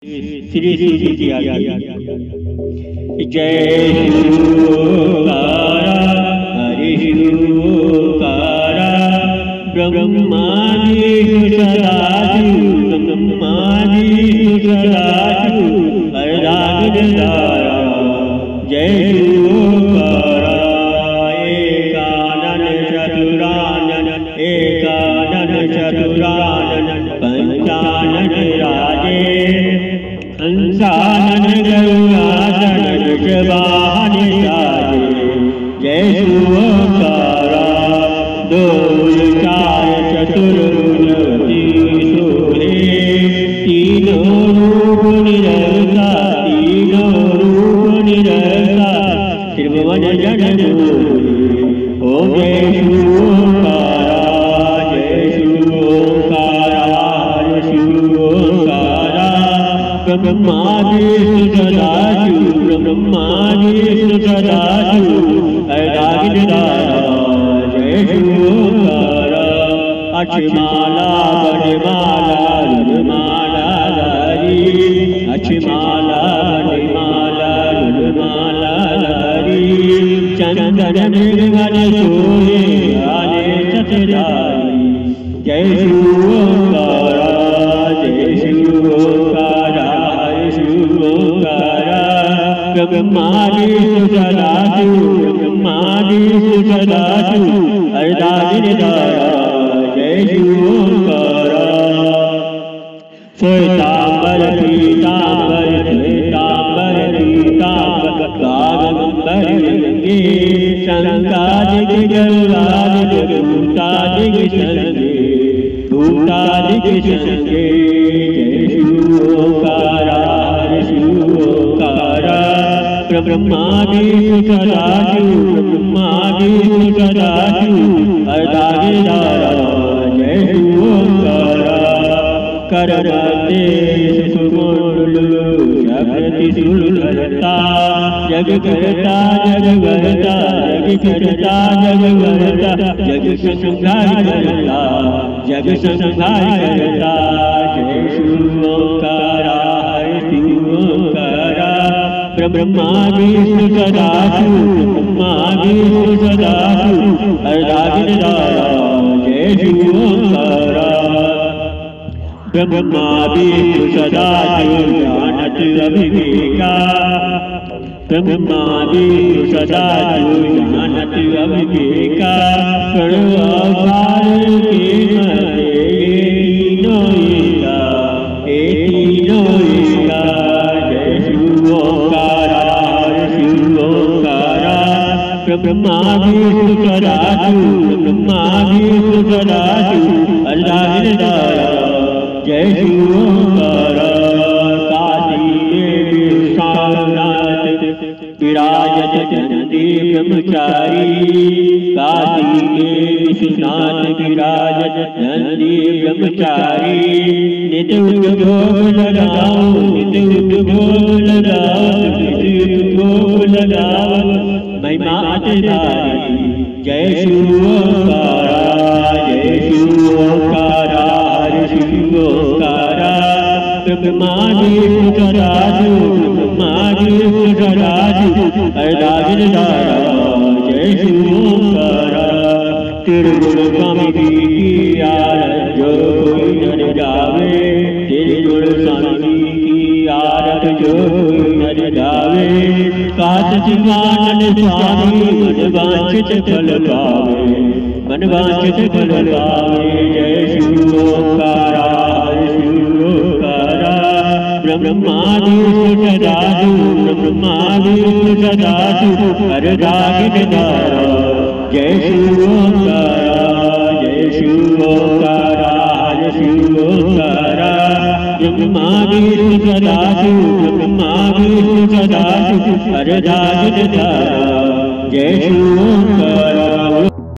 श्री सूची जय शिवकारा हरि शिवकारा ब्रह्मादि सदाशिव ब्रह्मादि सदाशिव अर्धागदारा जय शिवकारा एकानन चतुरानन एकानन चतुरानन पंचानन राजे हंसानन गरुड़ासन वृषभान साजे जय शिवकारा दो चार चतुर्भुज त्रिशूले तीनों रूप निरंता तीनों रूप निरंता त्रिभुवन जनमूले ओम जय शिवकारा जय शिवकारा शिवकारा ब्रह्मादि सदाशिव ब्रह्मादि सदाशिव अर्धागदारा जय शिवकारा अक्षमाला वनमाला रुद्रमाला धारी अक्षमाला वनमाला रुद्रमाला धारी चंदन निर्मल सोहे आले सतधारी जय शिवकारा जय शिवकारा शिवकारा ब्रह्मादि सदाशिव ब्रह्मादि सदाशिव अर्धागदारा जय शिवकारा श्वेतांबर पीतांबर श्वेतांबर पीतांबर कागंबर गंगे शंकादिक गरुड़ादिक भूतादिक संगे भूतादिक संगे जय शिवकारा शिवकारा ब्रह्मादि सदाशिव ब्रह्मादि सदाशिव अर्धागदारा जय शिवकारा करमते सुकुंडलु शब्दति सुलभता जग करता जग करता जग करता जग करता जग संहार करता जग संहार करता जय शिवकारा शिवकारा ब्रह्मादि सदाशिव ब्रह्मादि सदाशिव अर्धागदारा जय शिवकारा ब्रह्मादि सदाशिव जानत अविवेका ब्रह्मादि सदाशिव जानत अविवेका प्रणवाकार के मरे तीनों एका जय शिवकारा शिवकारा ब्रह्मादि सदाशिव ब्रह्मादि सदाशिव अर्धागदारा जय शिवकारा काशी देवी सारनाथ विराजत नंदी ब्रह्मचारी काशी देवी विश्वनाथ विराजत नंदी ब्रह्मचारी नित्य भोग लगाओ नित्य भोग लगाओ नित्य भोग लगाओ महिमा अतिधारी जय शिवकारा जय शिवकारा शिवकारा ब्रह्मादि सदाशिव ब्रह्मादि सदाशिव अर्धागदारा जय शिवकारा त्रिगुण स्वामी की आरत जो कोई नर जावे त्रिगुण स्वामी की आरत जो कोई नर जावे काश सिंहानन स्वामी मन वांछित फल पावे मन वांछित फल पावे जय शिवकारा शिवकारा ब्रह्मादि सदाशिव ब्रह्मादि सदाशिव अर्धागदारा जय शिवकारा जय शिवकारा शिवकारा ब्रह्मादि सदाशिव ब्रह्मादि सदाशिव अर्धागदारा जय शिवकारा।